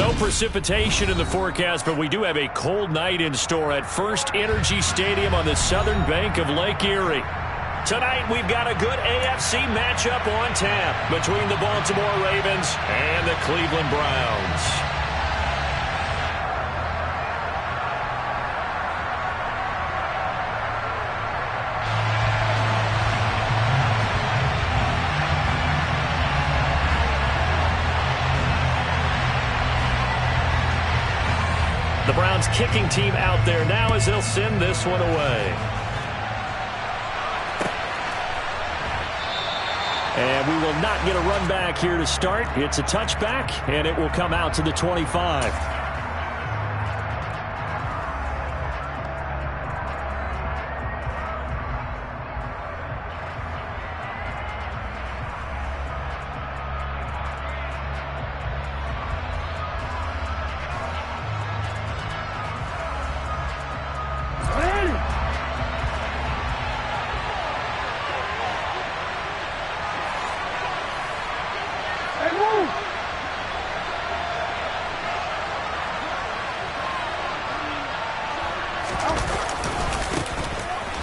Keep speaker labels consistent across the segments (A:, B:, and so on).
A: No precipitation in the forecast, but we do have a cold night in store at First Energy Stadium on the southern bank of Lake Erie. Tonight, we've got a good AFC matchup on tap between the Baltimore Ravens and the Cleveland Browns. The Browns kicking team out there now as they'll send this one away. And we will not get a run back here to start. It's a touchback, and it will come out to the 25.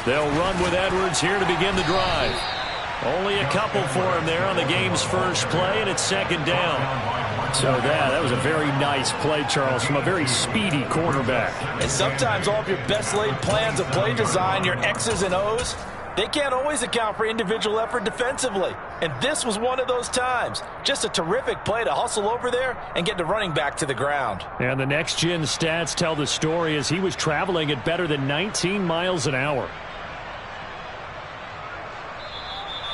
A: They'll run with Edwards here to begin the drive. Only a couple for him there on the game's first play, and it's second down. So that was a very nice play, Charles, from a very speedy quarterback.
B: And sometimes all of your best laid plans of play design, your X's and O's, they can't always account for individual effort defensively. And this was one of those times. Just a terrific play to hustle over there and get the running back to the ground.
A: And the next-gen stats tell the story as he was traveling at better than 19 miles an hour.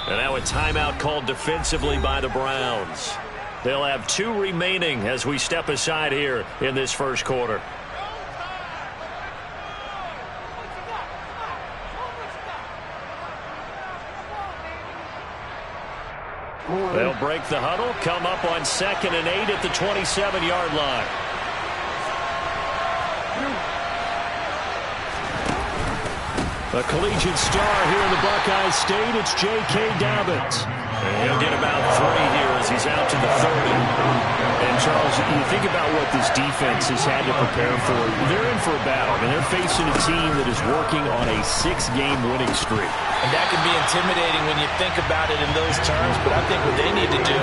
A: And now a timeout called defensively by the Browns. They'll have 2 remaining as we step aside here in this first quarter. They'll break the huddle, come up on 2nd and 8 at the 27-yard line. A collegiate star here in the Buckeye State, it's J.K. Dobbins. And he'll get about 3 here as he's out to the 30. And, Charles, you think about what this defense has had to prepare for. They're in for a battle, and they're facing a team that is working on a 6-game winning streak.
B: And that can be intimidating when you think about it in those terms, but I think what they need to do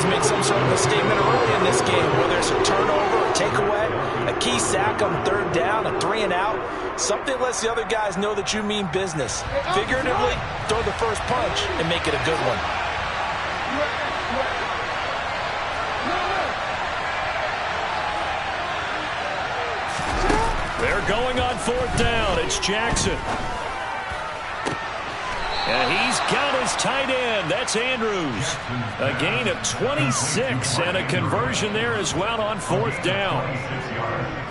B: is make some sort of a statement early in this game, whether it's a turnover, a takeaway, a key sack on 3rd down, a 3-and-out. Something lets the other guys know that you mean business. Figuratively, throw the first punch and make it a good one.
A: They're going on 4th down. It's Jackson. And he's got his tight end. That's Andrews. A gain of 26 and a conversion there as well on 4th down.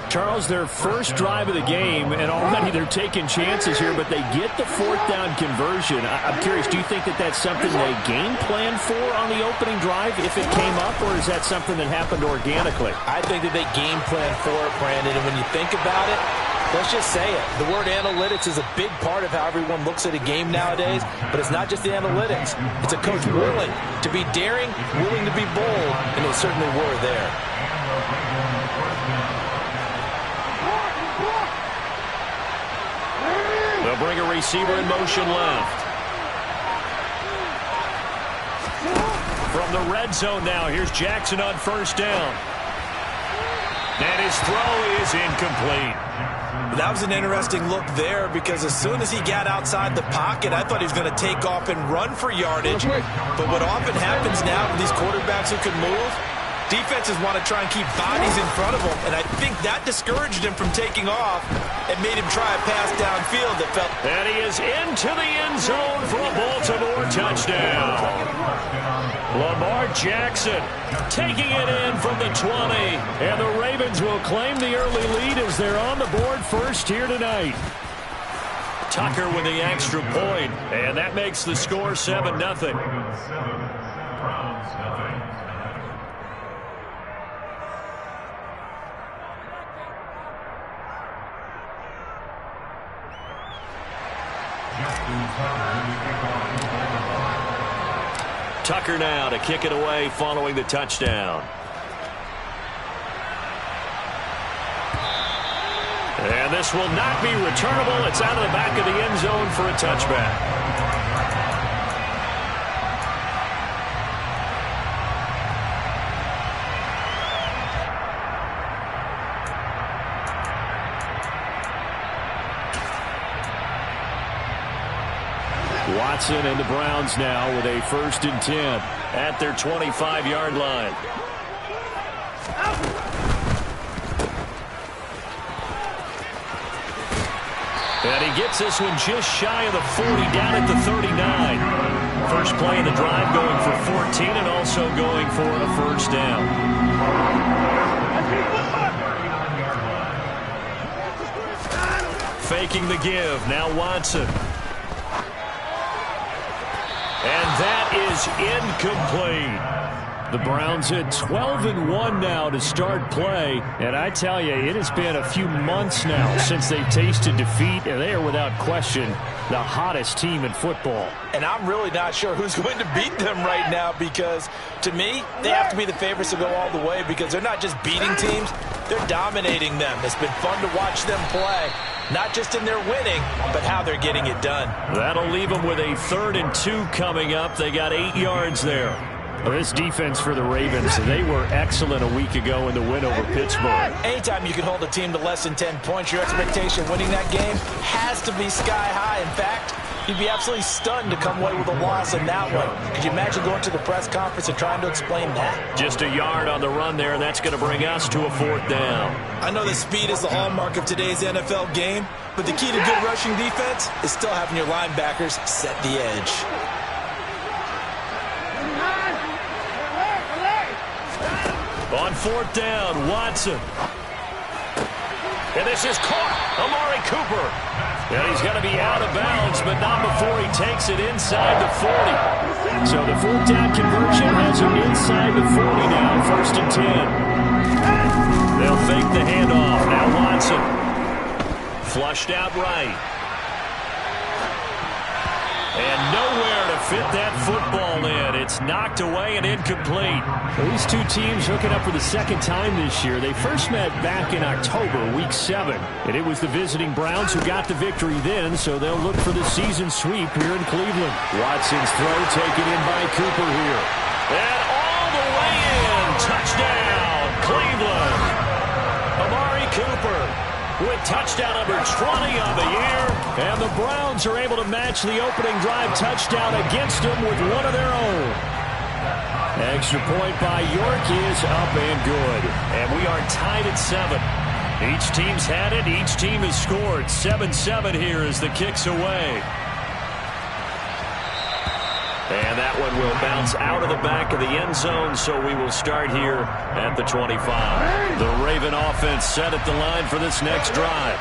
A: Charles, their first drive of the game, and already they're taking chances here, but they get the 4th down conversion. I'm curious, do you think that that's something they game planned for on the opening drive if it came up, or is that something that happened organically?
B: I think that they game planned for it, Brandon, and when you think about it, let's just say it. The word analytics is a big part of how everyone looks at a game nowadays, but it's not just the analytics. It's a coach willing to be daring, willing to be bold, and they certainly were there.
A: They'll bring a receiver in motion left. From the red zone now, here's Jackson on 1st down. And his throw is incomplete.
B: That was an interesting look there because as soon as he got outside the pocket, I thought he was going to take off and run for yardage. But what often happens now with these quarterbacks who can move, defenses want to try and keep bodies in front of them, and I think that discouraged him from taking off and made him try a pass downfield that felt...
A: And he is into the end zone for a Baltimore touchdown. Lamar Jackson taking it in from the 20, and the Ravens will claim the early lead as they're on the board first here tonight. Tucker with the extra point, and that makes the score 7-0. Tucker now to kick it away following the touchdown. And this will not be returnable. It's out of the back of the end zone for a touchback. Watson and the Browns now with a 1st and 10 at their 25-yard line. And he gets this one just shy of the 40, down at the 39. First play of the drive going for 14 and also going for a 1st down. Faking the give. Now Watson. And that is incomplete. The Browns hit 12-1 now to start play. And I tell you, it has been a few months now since they've tasted defeat. And they are without question the hottest team in football.
B: And I'm really not sure who's going to beat them right now, because to me, they have to be the favorites to go all the way, because they're not just beating teams, they're dominating them. It's been fun to watch them play. Not just in their winning, but how they're getting it done. That'll leave them with a 3rd and 2 coming up. They got 8 yards there.
A: Well, this defense for the Ravens, they were excellent a week ago in the win over Pittsburgh.
B: Anytime you can hold a team to less than 10 points, your expectation winning that game has to be sky high. In fact, you'd be absolutely stunned to come away with a loss in that one. Could you imagine going to the press conference and trying to explain that?
A: Just a yard on the run there, and that's going to bring us to a 4th down.
B: I know that speed is the hallmark of today's NFL game, but the key to good rushing defense is still having your linebackers set the edge.
A: On 4th down, Watson. And this is caught. Amari Cooper. And he's going to be out of bounds, but not before he takes it inside the 40. So the 4th down conversion has him inside the 40 now, 1st and 10. They'll fake the handoff. Now Watson. Flushed out right. And nowhere to fit that football in. It's knocked away and incomplete. Well, these two teams hooking up for the 2nd time this year. They first met back in October, week 7. And it was the visiting Browns who got the victory then, so they'll look for the season sweep here in Cleveland. Watson's throw taken in by Cooper here. And all the way in. Touchdown, Cleveland. Amari Cooper with touchdown number 20 on the year. And the Browns are able to match the opening drive touchdown against them with one of their own. Extra point by York is up and good. And we are tied at 7. Each team's had it. Each team has scored. 7-7 here as the kick's away. And that one will bounce out of the back of the end zone, so we will start here at the 25. The Raven offense set at the line for this next drive.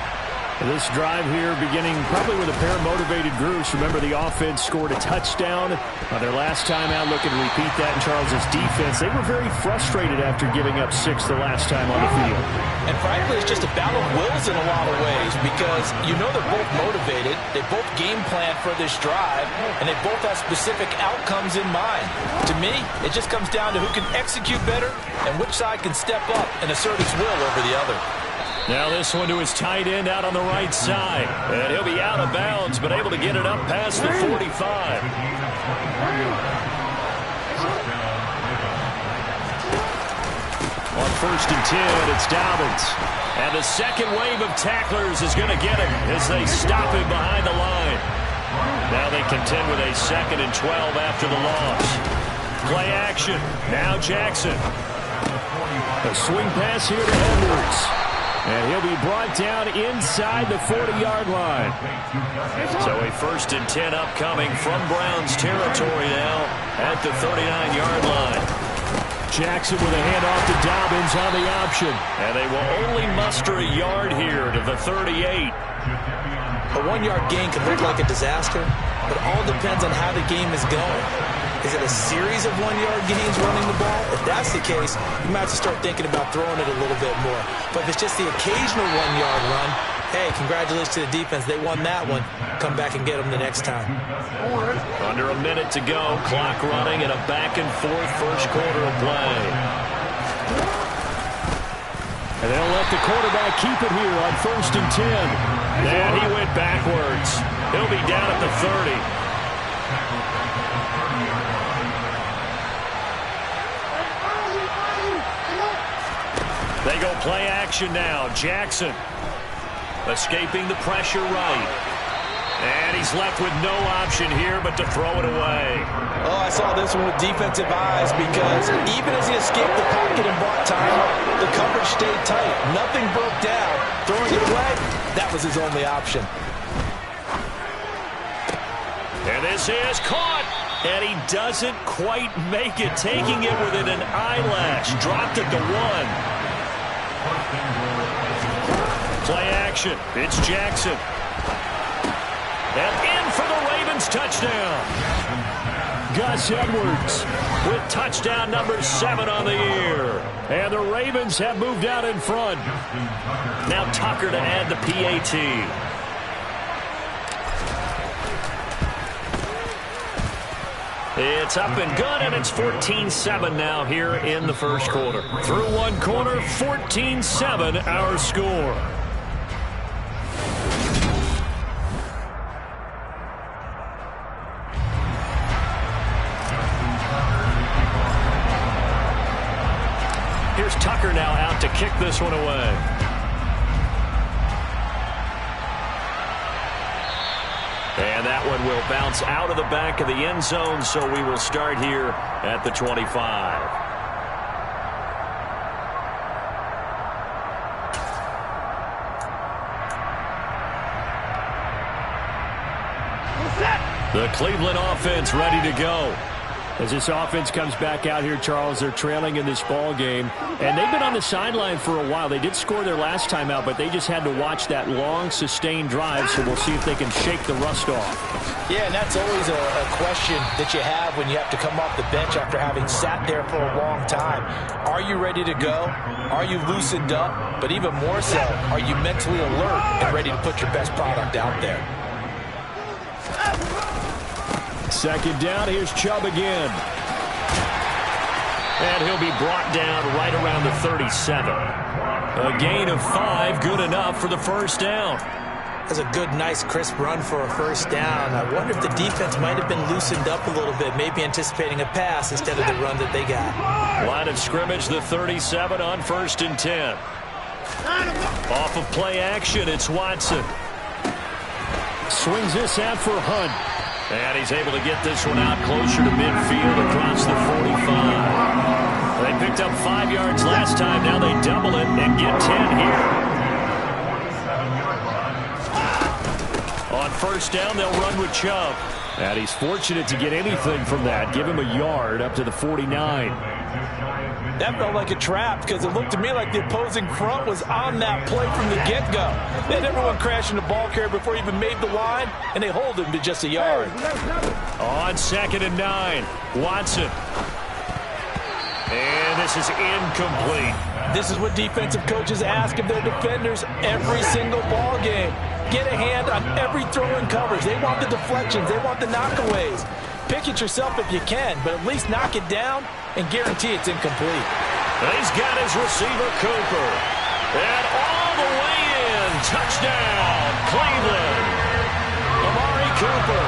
A: This drive here beginning probably with a pair of motivated groups. Remember, the offense scored a touchdown on their last time out, looking to repeat that in Charles's defense. They were very frustrated after giving up 6 the last time on the field.
B: And frankly, it's just a battle of wills in a lot of ways, because you know they're both motivated, they both game plan for this drive, and they both have specific outcomes in mind. To me, it just comes down to who can execute better and which side can step up and assert its will over the other.
A: Now this one to his tight end out on the right side. And he'll be out of bounds, but able to get it up past the 45. On 1st and 10, it's Dobbins. And the second wave of tacklers is going to get him as they stop him behind the line. Now they contend with a 2nd and 12 after the loss. Play action. Now Jackson. A swing pass here to Edwards. And he'll be brought down inside the 40-yard line. So a 1st and 10 upcoming from Browns territory now at the 39-yard line. Jackson with a handoff to Dobbins on the option. And they will only muster a yard here to the 38.
B: A 1-yard gain can look like a disaster, but all depends on how the game is going. Is it a series of 1-yard gains running the ball? If that's the case, you might have to start thinking about throwing it a little bit more. But if it's just the occasional 1-yard run, hey, congratulations to the defense. They won that one. Come back and get them the next time.
A: Under a minute to go. Clock running in a back-and-forth first quarter of play. And they'll let the quarterback keep it here on 1st and 10. And he went backwards. He'll be down at the 30. They go play action now. Jackson escaping the pressure right. And he's left with no option here but to throw it away.
B: Oh, I saw this one with defensive eyes because even as he escaped the pocket and bought time, the coverage stayed tight. Nothing broke down. Throwing it away, that was his only option.
A: And this is caught. And he doesn't quite make it, taking it within an eyelash. Dropped it to 1. Play action. It's Jackson. And in for the Ravens touchdown. Gus Edwards with touchdown number 7 on the year. And the Ravens have moved out in front. Now Tucker to add the PAT. It's up and good, and it's 14-7 now here in the first quarter. Through one quarter, 14-7 our score. Here's Tucker now out to kick this one away. And that one will bounce out of the back of the end zone, so we will start here at the 25. The Cleveland offense ready to go. As this offense comes back out here, Charles, they're trailing in this ball game. And they've been on the sideline for a while. They did score their last time out, but they just had to watch that long, sustained drive, so we'll see if they can shake the rust off.
B: Yeah, and that's always a question that you have when you have to come off the bench after having sat there for a long time. Are you ready to go? Are you loosened up? But even more so, are you mentally alert and ready to put your best product out there?
A: Second down, here's Chubb again. And he'll be brought down right around the 37. A gain of 5, good enough for the first down.
B: That's a good, nice, crisp run for a first down. I wonder if the defense might have been loosened up a little bit, maybe anticipating a pass instead of the run that they got.
A: Line of scrimmage, the 37 on 1st and 10. Off of play action, it's Watson. Swings this out for Hunt. And he's able to get this one out closer to midfield across the 45. They picked up 5 yards last time. Now they double it and get 10 here. On first down, they'll run with Chubb. And he's fortunate to get anything from that. Give him a yard up to the 49.
B: That felt like a trap because it looked to me like the opposing front was on that play from the get-go. They had everyone crashing the ball carrier before he even made the line, and they hold him to just a yard.
A: On 2nd and 9, Watson. And this is incomplete.
B: This is what defensive coaches ask of their defenders every single ball game. Get a hand on every throw in coverage. They want the deflections. They want the knockaways. Pick it yourself if you can, but at least knock it down and guarantee it's incomplete.
A: And he's got his receiver, Cooper. And all the way in. Touchdown, Cleveland. Amari Cooper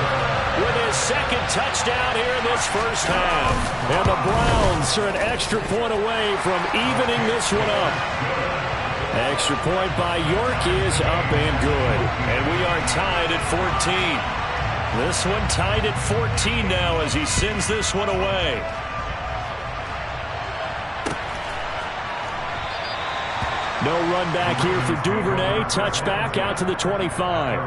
A: with his 2nd touchdown here in this first half. And the Browns are an extra point away from evening this one up. Extra point by York is up and good. And we are tied at 14. This one tied at 14 now as he sends this one away. No run back here for Duvernay. Touchback out to the 25.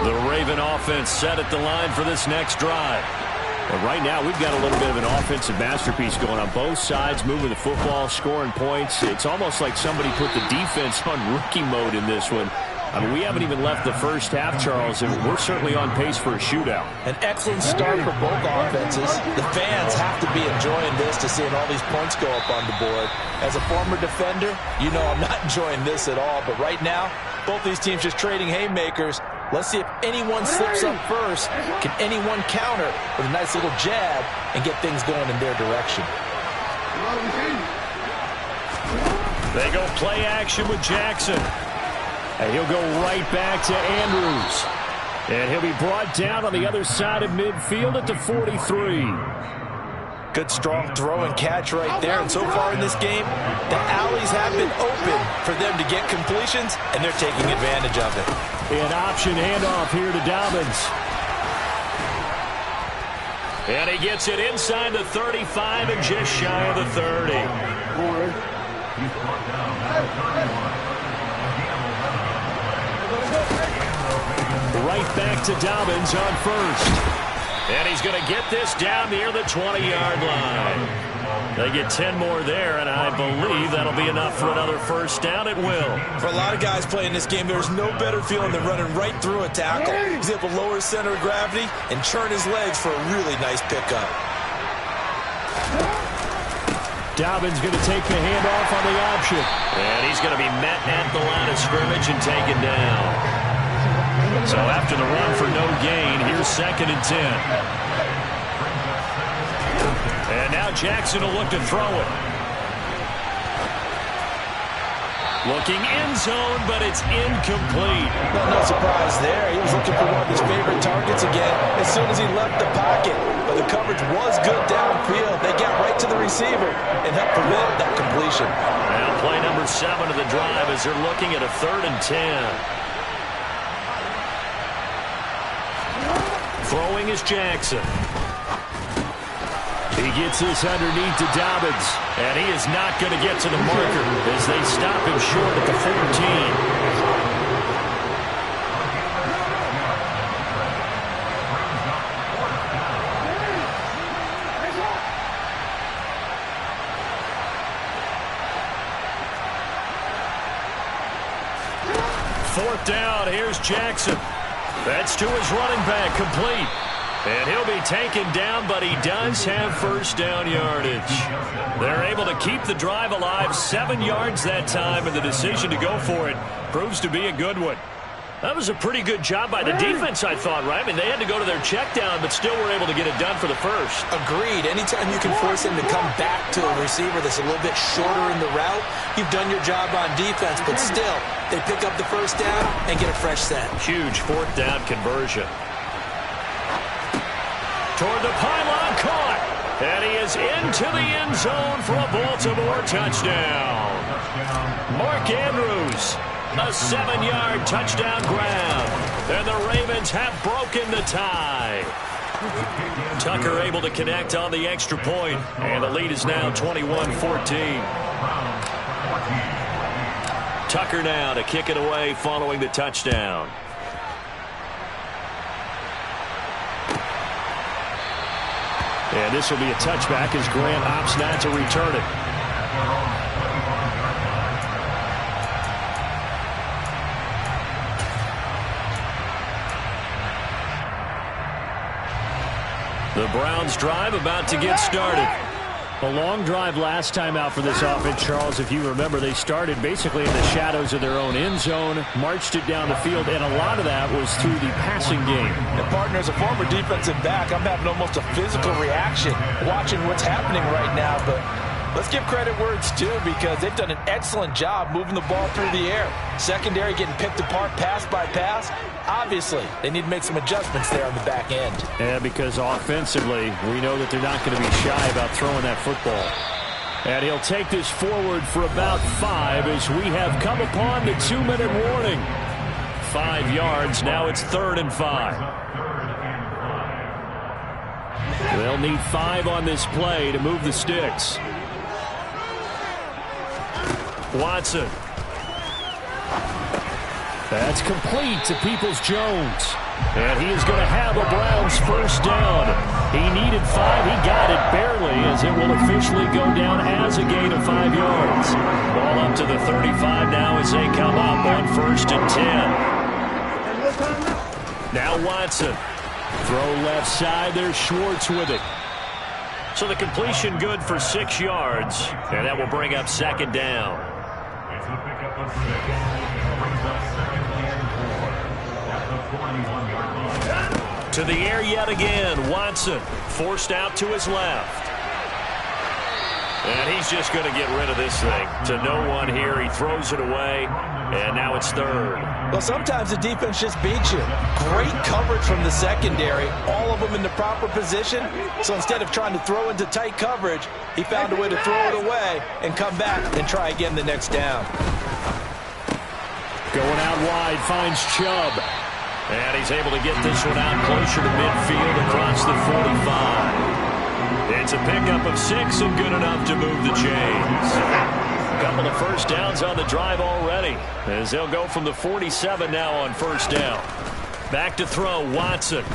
A: The Raven offense set at the line for this next drive. But right now, we've got a little bit of an offensive masterpiece going on both sides, moving the football, scoring points. It's almost like somebody put the defense on rookie mode in this one. I mean, we haven't even left the first half, Charles, and we're certainly on pace for a shootout.
B: An excellent start for both offenses. The fans have to be enjoying this to seeing all these points go up on the board. As a former defender, you know I'm not enjoying this at all. But right now, both these teams just trading haymakers. Let's see if anyone slips up first. Can anyone counter with a nice little jab and get things going in their direction?
A: They go play action with Jackson. And he'll go right back to Andrews. And he'll be brought down on the other side of midfield at the 43.
B: Good strong throw and catch right there. And so far in this game, the alleys have been open for them to get completions, and they're taking advantage of it.
A: An option handoff here to Dobbins. And he gets it inside the 35 and just shy of the 30. Right back to Dobbins on first. And he's going to get this down near the 20-yard line. They get 10 more there, and I believe that'll be enough for another first down. It will.
B: For a lot of guys playing this game, there's no better feeling than running right through a tackle. He's able to lower his center of gravity and churn his legs for a really nice pickup.
A: Dobbins going to take the handoff on the option. And he's going to be met at the line of scrimmage and taken down. So after the run for no gain, here's 2nd and 10. And now Jackson will look to throw it. Looking end zone, but it's incomplete.
B: Well, no surprise there. He was looking for one of his favorite targets again as soon as he left the pocket. But the coverage was good downfield. They got right to the receiver and helped prevent that completion.
A: Now play number 7 of the drive as they're looking at a 3rd and 10. Throwing is Jackson. He gets this underneath to Dobbins, and he is not going to get to the marker as they stop him short at the 14. 4th down, here's Jackson. That's to his running back, complete. And he'll be taken down, but he does have first down yardage. They're able to keep the drive alive, 7 yards that time, and the decision to go for it proves to be a good one. That was a pretty good job by the defense, I thought, right? I mean, they had to go to their check down, but still were able to get it done for the first.
B: Agreed. Anytime you can force him to come back to a receiver that's a little bit shorter in the route, you've done your job on defense, but still, they pick up the first down and get a fresh set.
A: Huge 4th down conversion. Toward the pylon, caught. And he is into the end zone for a Baltimore touchdown. Mark Andrews, a 7-yard touchdown grab. And the Ravens have broken the tie. Tucker able to connect on the extra point, and the lead is now 21-14. Tucker now to kick it away following the touchdown. And this will be a touchback as Grant opts not to return it. The Browns drive about to get started. A long drive last time out for this offense, Charles. If you remember, they started basically in the shadows of their own end zone, marched it down the field, and a lot of that was through the passing game.
B: And partner, as a former defensive back, I'm having almost a physical reaction watching what's happening right now. But let's give credit where it's due, because they've done an excellent job moving the ball through the air. Secondary getting picked apart pass by pass. Obviously, they need to make some adjustments there on the back end.
A: Yeah, because offensively, we know that they're not going to be shy about throwing that football. And he'll take this forward for about 5 as we have come upon the 2-minute warning. 5 yards, now it's 3rd and 5. They'll need 5 on this play to move the sticks. Watson. That's complete to Peoples-Jones. And he is going to have a Browns first down. He needed 5. He got it barely, as it will officially go down as a gain of 5 yards. Ball up to the 35 now as they come up on 1st and 10. Now Watson. Throw left side. There's Schwartz with it. So the completion good for 6 yards. And that will bring up 2nd down. To the air yet again. Watson forced out to his left. And he's just going to get rid of this thing. To no one here. He throws it away. And now it's 3rd.
B: Well, sometimes the defense just beats you. Great coverage from the secondary. All of them in the proper position. So instead of trying to throw into tight coverage, he found a way to throw it away and come back and try again the next down.
A: Going out wide, finds Chubb. And he's able to get this one out closer to midfield across the 45. It's a pickup of 6 and good enough to move the chains. A couple of first downs on the drive already, as they'll go from the 47 now on 1st down. Back to throw, Watson.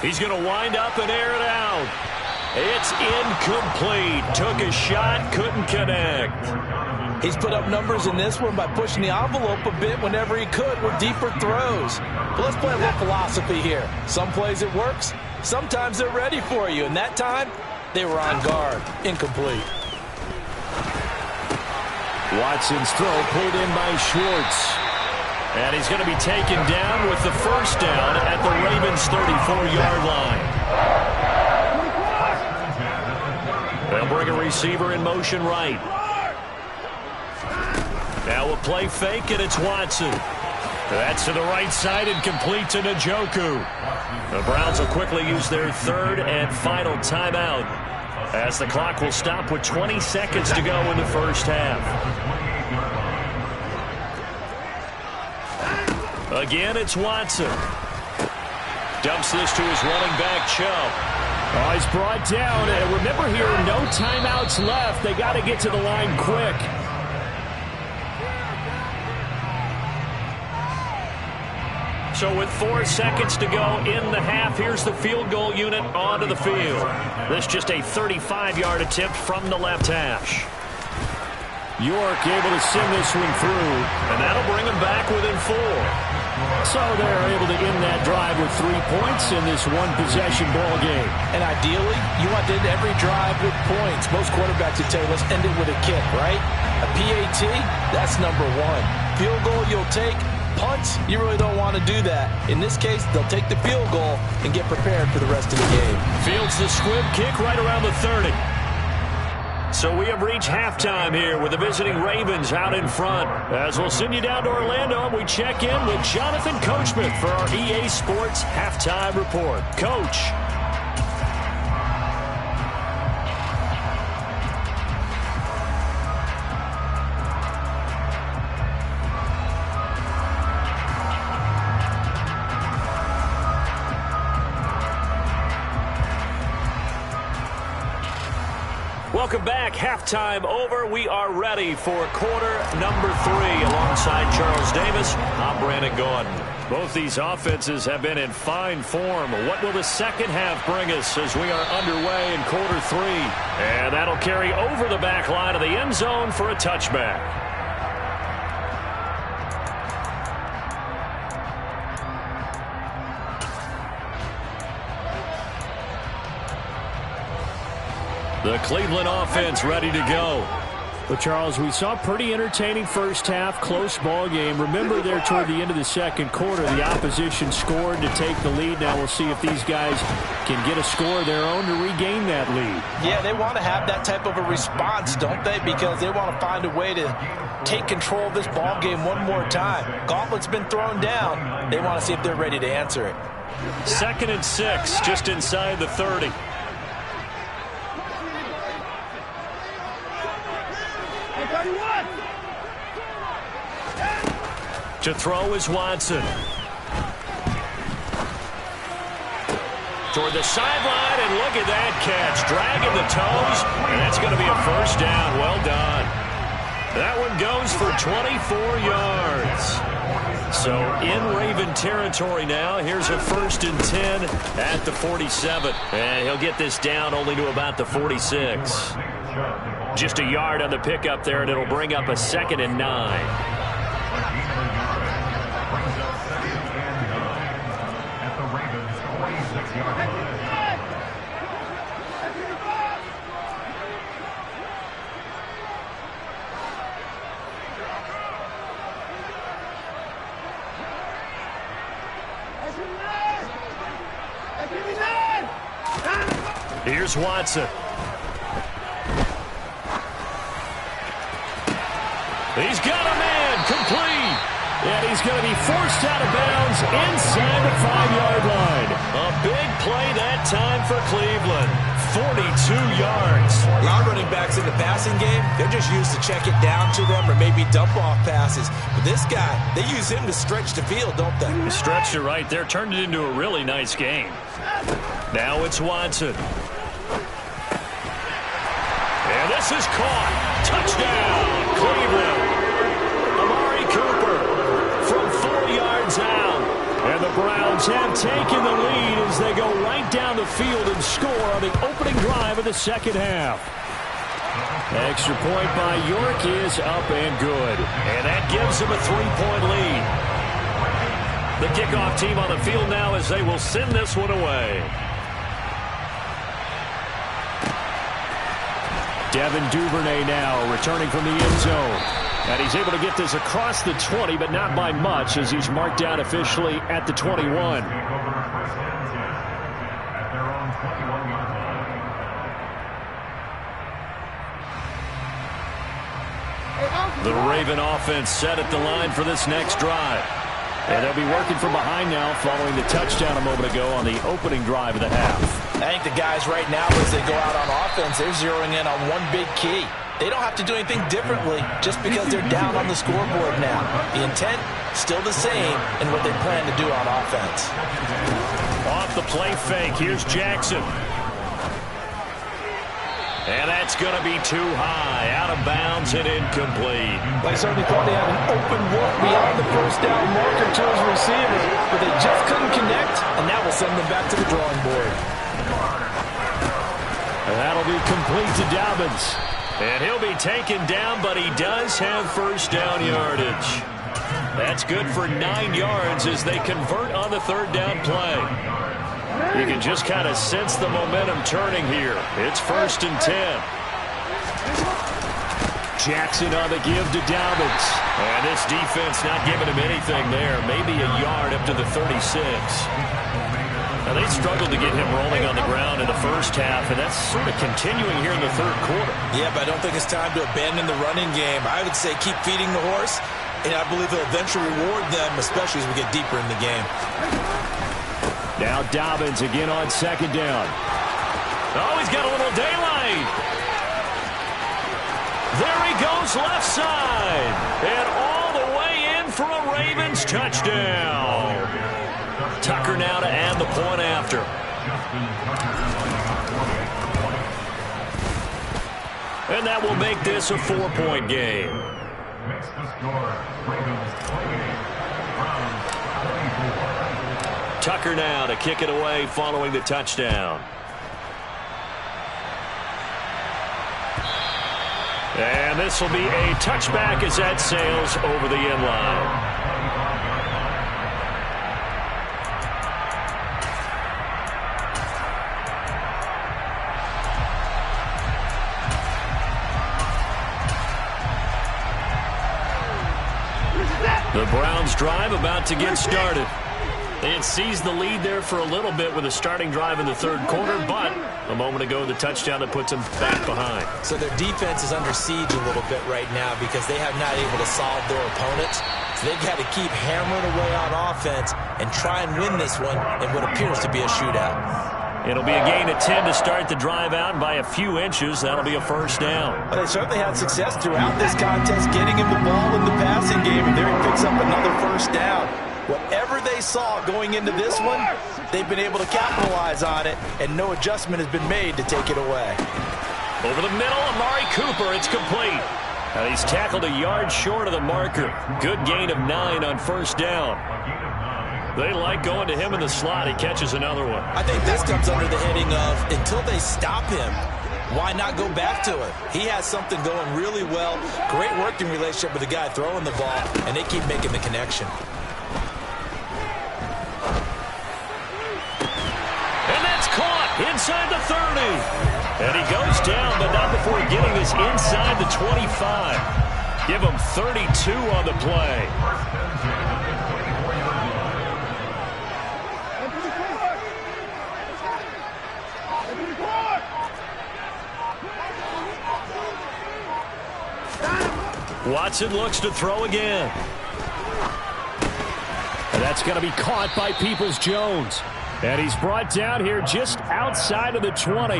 A: He's going to wind up and air it out. It's incomplete. Took a shot, couldn't connect.
B: He's put up numbers in this one by pushing the envelope a bit whenever he could with deeper throws. But let's play a little philosophy here. Some plays it works. Sometimes they're ready for you. And that time, they were on guard. Incomplete.
A: Watson's throw pulled in by Schwartz. And he's going to be taken down with the 1st down at the Ravens' 34-yard line. They'll bring a receiver in motion right. Now a play fake, and it's Watson. That's to the right side and complete to Njoku. The Browns will quickly use their 3rd and final timeout, as the clock will stop with 20 seconds to go in the 1st half. Again, it's Watson. Dumps this to his running back, Chubb. Oh, he's brought down. And remember here, no timeouts left. They got to get to the line quick. So with 4 seconds to go in the half, here's the field goal unit onto the field. This just a 35-yard attempt from the left hash. York able to send this one through, and that'll bring them back within 4. So they're able to end that drive with 3 points in this one-possession ball game.
B: And ideally, you want to end every drive with points. Most quarterbacks would tell you, let's end it with a kick, right? A PAT, that's number 1. Field goal you'll take. Punts, you really don't want to do that. In this case, they'll take the field goal and get prepared for the rest of the game.
A: Fields the squib kick right around the 30. So we have reached halftime here with the visiting Ravens out in front. As we'll send you down to Orlando, we check in with Jonathan Coachman for our EA Sports Halftime Report. Coach. Welcome back. Halftime over. We are ready for quarter number 3. Alongside Charles Davis, I'm Brandon Gordon. Both these offenses have been in fine form. What will the second half bring us as we are underway in quarter 3? And that'll carry over the back line of the end zone for a touchback. The Cleveland offense ready to go. But, Charles, we saw a pretty entertaining first half, close ball game. Remember there toward the end of the second quarter, the opposition scored to take the lead. Now we'll see if these guys can get a score of their own to regain that lead.
B: Yeah, they want to have that type of a response, don't they? Because they want to find a way to take control of this ball game one more time. Gauntlet's been thrown down. They want to see if they're ready to answer it.
A: 2nd and 6, just inside the 30. To throw is Watson. Toward the sideline, and look at that catch. Dragging the toes, and that's going to be a first down. Well done. That one goes for 24 yards. So in Raven territory now. Here's a 1st and 10 at the 47. And he'll get this down only to about the 46. Just a yard on the pickup there, and it'll bring up a 2nd and 9. Here's Watson. He's got a man, complete. And he's going to be forced out of bounds inside the 5-yard line. A big play that time for Cleveland. 42 yards.
B: A lot of running backs in the passing game, they're just used to check it down to them or maybe dump off passes. But this guy, they use him to stretch the field, don't they?
A: Stretched it right there, turned it into a really nice game. Now it's Watson. And this is caught. Touchdown, Cleveland. Amari Cooper from 4 yards out. And the Browns have taken the lead as they go right down the field and score on the opening drive of the second half. Extra point by York is up and good. And that gives them a 3-point lead. The kickoff team on the field now as they will send this one away. Devin Duvernay now returning from the end zone. And he's able to get this across the 20, but not by much as he's marked down officially at the 21. The Raven offense set at the line for this next drive. And they'll be working from behind now following the touchdown a moment ago on the opening drive of the half.
B: I think the guys right now, as they go out on offense, they're zeroing in on one big key. They don't have to do anything differently just because they're down on the scoreboard now. The intent, still the same in what they plan to do on offense.
A: Off the play fake, here's Jackson. And that's going to be too high, out of bounds and incomplete.
B: They certainly thought they had an open look beyond the first down marker to his receiver, but they just couldn't connect, and that will send them back to the drawing board.
A: And that'll be complete to Dobbins. And he'll be taken down, but he does have first down yardage. That's good for 9 yards as they convert on the third down play. You can just kind of sense the momentum turning here. It's 1st and 10. Jackson on the give to Dobbins. And this defense not giving him anything there. Maybe a yard up to the 36. Now, they struggled to get him rolling on the ground in the first half, and that's sort of continuing here in the third quarter.
B: Yeah, but I don't think it's time to abandon the running game. I would say keep feeding the horse, and I believe it'll eventually reward them, especially as we get deeper in the game.
A: Now Dobbins again on second down. Oh, he's got a little daylight. There he goes left side. And all the way in for a Ravens touchdown. Tucker now to add the point after. And that will make this a 4-point game. Tucker now to kick it away following the touchdown. And this will be a touchback as that sails over the end line. The Browns drive about to get started. They had seized the lead there for a little bit with a starting drive in the third quarter, but a moment ago the touchdown that puts them back behind.
B: So their defense is under siege a little bit right now because they have not able to solve their opponents. So they've got to keep hammering away on offense and try and win this one in what appears to be a shootout.
A: It'll be a gain of 10 to start the drive out, and by a few inches, that'll be a first down.
B: Well, they certainly had success throughout this contest getting him the ball in the passing game, and there he picks up another first down. Whatever they saw going into this one, they've been able to capitalize on it, and no adjustment has been made to take it away.
A: Over the middle, Amari Cooper, it's complete. Now he's tackled a yard short of the marker. Good gain of 9 on first down. They like going to him in the slot. He catches another one.
B: I think this comes under the heading of until they stop him, why not go back to it? He has something going really well. Great working relationship with the guy throwing the ball, and they keep making the connection.
A: And that's caught inside the 30. And he goes down, but not before getting this inside the 25. Give him 32 on the play. Watson looks to throw again. And that's going to be caught by Peoples-Jones. And he's brought down here just outside of the 20.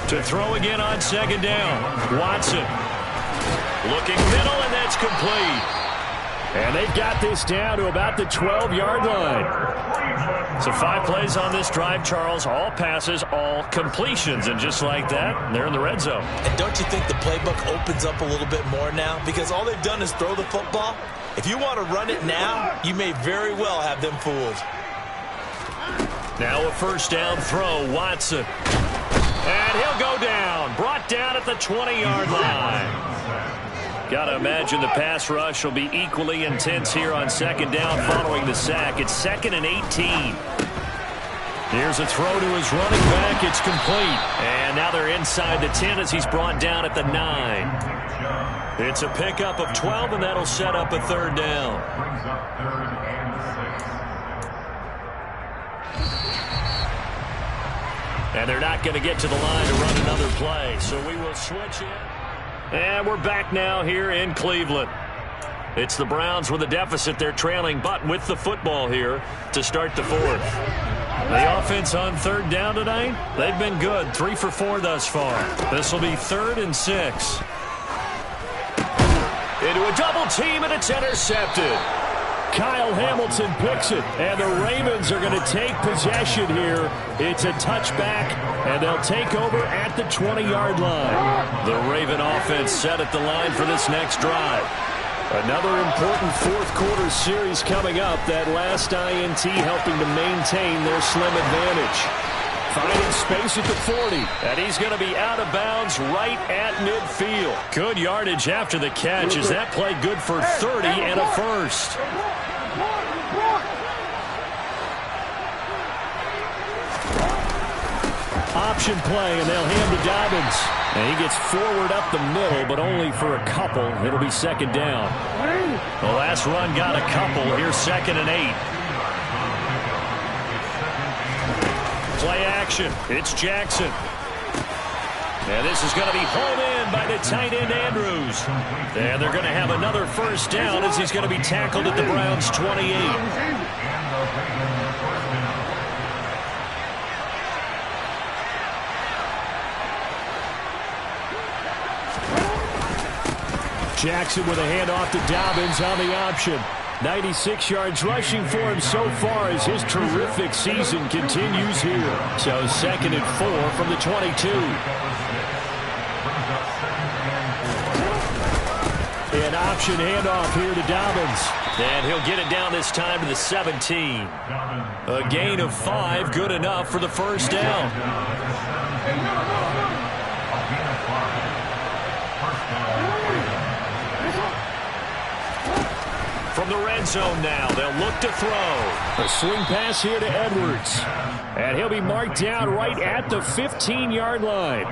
A: To throw again on second down. Watson looking middle, and that's complete. And they've got this down to about the 12-yard line. So 5 plays on this drive, Charles. All passes, all completions. And just like that, they're in the red zone.
B: And don't you think the playbook opens up a little bit more now? Because all they've done is throw the football. If you want to run it now, you may very well have them fooled.
A: Now a first down throw, Watson. And he'll go down. Brought down at the 20-yard line. Got to imagine the pass rush will be equally intense here on second down following the sack. It's 2nd and 18. Here's a throw to his running back. It's complete. And now they're inside the 10 as he's brought down at the 9. It's a pickup of 12, and that'll set up a third down. And they're not going to get to the line to run another play, so we will switch in. And we're back now here in Cleveland. It's the Browns with a deficit. They're trailing, but with the football here to start the 4th. The offense on third down tonight, they've been good. 3 for 4 thus far. This will be 3rd and 6. Into a double team, and it's intercepted. Kyle Hamilton picks it, and the Ravens are going to take possession here. It's a touchback, and they'll take over at the 20-yard line. The Raven offense set at the line for this next drive. Another important fourth-quarter series coming up. That last INT helping to maintain their slim advantage. Finding space at the 40, and he's going to be out of bounds right at midfield. Good yardage after the catch. Is that play good for 30 and a first? Option play, and they'll hand to Dobbins. And he gets forward up the middle, but only for a couple. It'll be second down. The last run got a couple. Here's 2nd and 8. Play action. It's Jackson. And this is going to be hauled in by the tight end, Andrews. And they're going to have another first down as he's going to be tackled at the Browns' 28. Jackson with a handoff to Dobbins on the option. 96 yards rushing for him so far as his terrific season continues here. So 2nd and 4 from the 22. An option handoff here to Dobbins. And he'll get it down this time to the 17. A gain of 5, good enough for the first down. From the red zone now, they'll look to throw. A swing pass here to Edwards. And he'll be marked down right at the 15-yard line.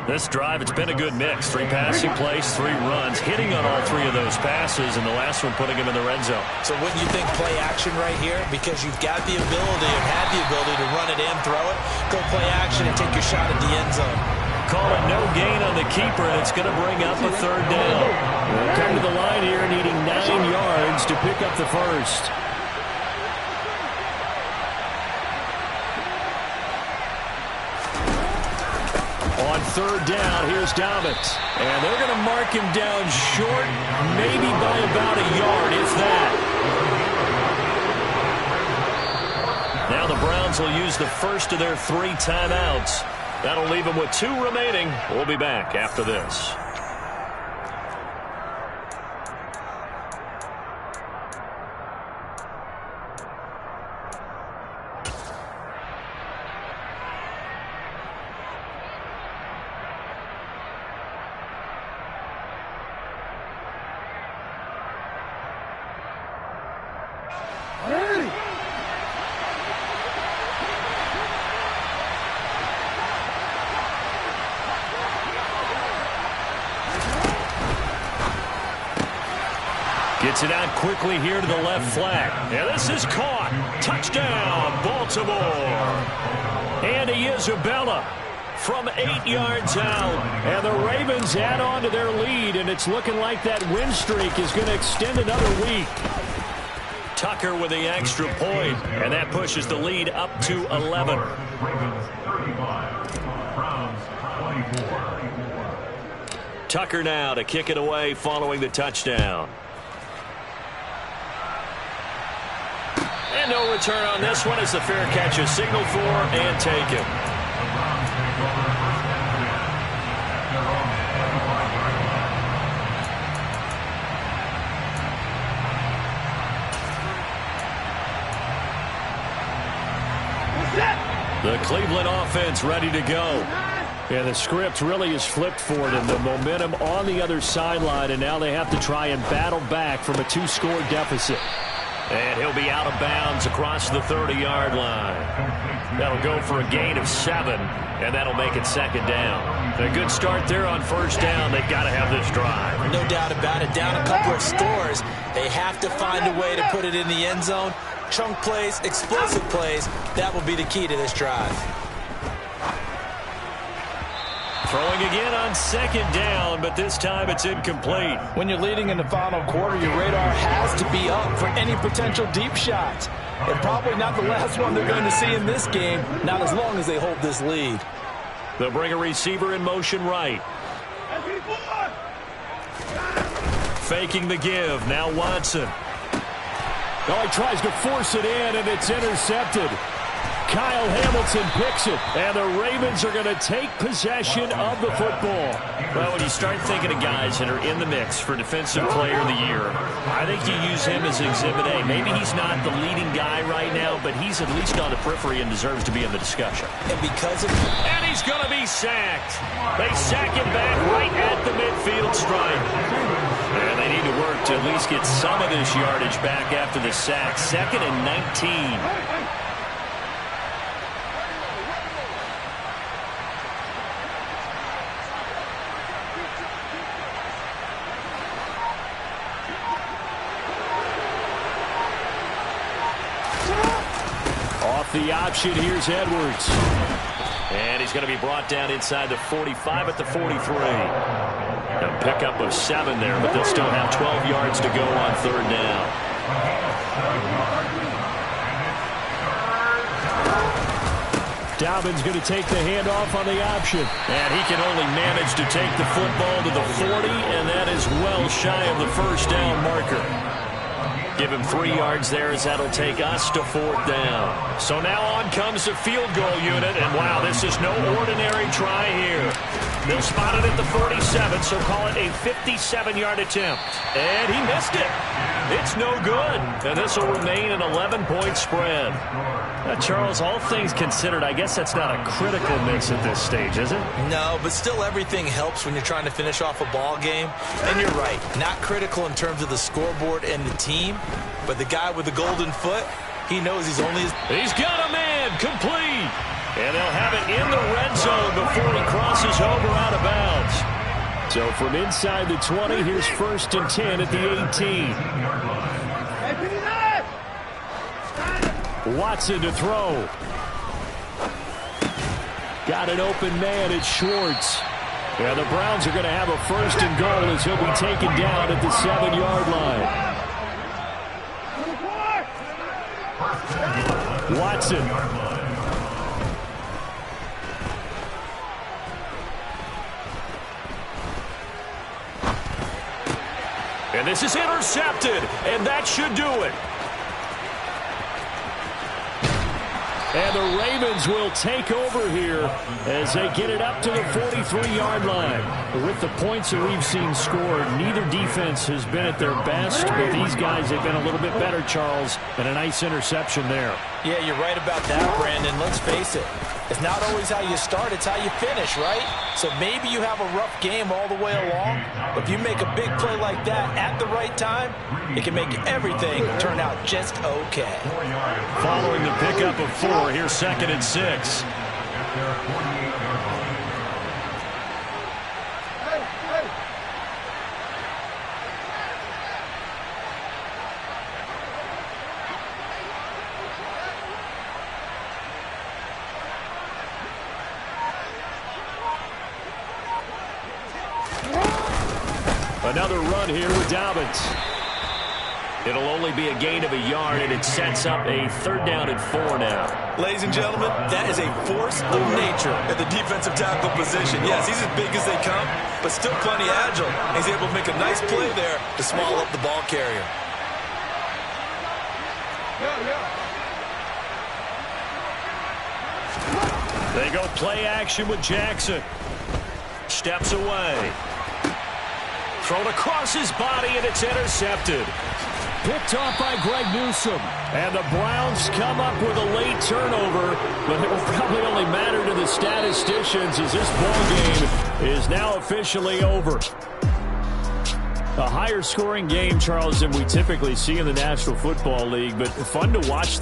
A: This drive, it's been a good mix. 3 passing plays, 3 runs, hitting on all 3 of those passes, and the last one putting him in the red zone.
B: So wouldn't you think play action right here? Because you've got the ability and have the ability to run it and throw it. Go play action and take your shot at the end zone.
A: Call it no gain on the keeper, and it's going to bring up a third down. We'll come to the line here needing 9 yards to pick up the first. On third down, here's Dobbins. And they're going to mark him down short, maybe by about a yard, if that. Now the Browns will use the first of their 3 timeouts. That'll leave them with 2 remaining. We'll be back after this. Gets it out quickly here to the left flat. And this is caught. Touchdown, Baltimore. Andy Isabella from 8 yards out. And the Ravens add on to their lead, and it's looking like that win streak is going to extend another week. Tucker with the extra point, and that pushes the lead up to 11. Tucker now to kick it away following the touchdown. And no return on this one as the fair catch is signaled for and taken. The Cleveland offense ready to go. And the script really is flipped for them. The momentum on the other sideline, and now they have to try and battle back from a 2-score deficit. And he'll be out of bounds across the 30-yard line. That'll go for a gain of 7, and that'll make it second down. A good start there on first down. They've got to have this drive.
B: No doubt about it. Down a couple of scores. They have to find a way to put it in the end zone. Chunk plays, explosive plays, that will be the key to this drive.
A: Throwing again on second down, but this time it's incomplete.
C: When you're leading in the final quarter, your radar has to be up for any potential deep shots. And probably not the last one they're going to see in this game, not as long as they hold this lead.
A: They'll bring a receiver in motion right. Faking the give, now Watson. Oh, he tries to force it in, and it's intercepted. Kyle Hamilton picks it, and the Ravens are going to take possession of the football. Well, when you start thinking of guys that are in the mix for Defensive Player of the Year, I think you use him as Exhibit A. Maybe he's not the leading guy right now, but he's at least on the periphery and deserves to be in the discussion.
B: And because of...
A: And he's going to be sacked. They sack him back right at the midfield stripe. And they need to work to at least get some of this yardage back after the sack. 2nd and 19. The option, here's Edwards. And he's going to be brought down inside the 45 at the 43. A pickup of 7 there, but they'll still have 12 yards to go on third down. Dobbins going to take the handoff on the option. And he can only manage to take the football to the 40, and that is well shy of the first down marker. Give him 3 yards there as that'll take us to 4th down. So now on comes the field goal unit, and wow, this is no ordinary try here. They'll spot it at the 47, so call it a 57-yard attempt. And he missed it. It's no good. And this will remain an 11-point spread. Charles, all things considered, I guess that's not a critical miss at this stage, is it?
B: No, but still everything helps when you're trying to finish off a ball game. And you're right, not critical in terms of the scoreboard and the team, but the guy with the golden foot, he knows he's only...
A: He's got a man, complete. And they'll have it in the red zone before he crosses over out of bounds. So from inside the 20, here's 1st and 10 at the 18. Watson to throw. Got an open man, it's Schwartz. And the Browns are going to have a 1st and goal as he'll be taken down at the 7-yard line. Watson. And this is intercepted, and that should do it. And the Ravens will take over here as they get it up to the 43-yard line. With the points that we've seen scored, neither defense has been at their best, but these guys have been a little bit better, Charles, and a nice interception there.
B: Yeah, you're right about that, Brandon. Let's face it. It's not always how you start, it's how you finish, right? So maybe you have a rough game all the way along, but if you make a big play like that at the right time, it can make everything turn out just okay.
A: Following the pickup of 4, here's 2nd and 6. Another run here with Dobbins. It'll only be a gain of a yard, and it sets up a 3rd down and 4 now.
B: Ladies and gentlemen, that is a force of nature at the defensive tackle position. Yes, he's as big as they come, but still plenty agile. He's able to make a nice play there to small up the ball carrier.
A: They go play action with Jackson. Steps away. Thrown across his body, and it's intercepted. Picked off by Greg Newsome. And the Browns come up with a late turnover, but it will probably only matter to the statisticians as this ball game is now officially over. A higher scoring game, Charles, than we typically see in the National Football League, but fun to watch.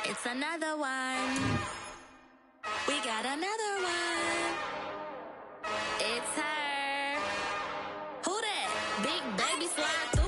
D: It's another one. We got another one. It's her. Who that? Big baby slide through.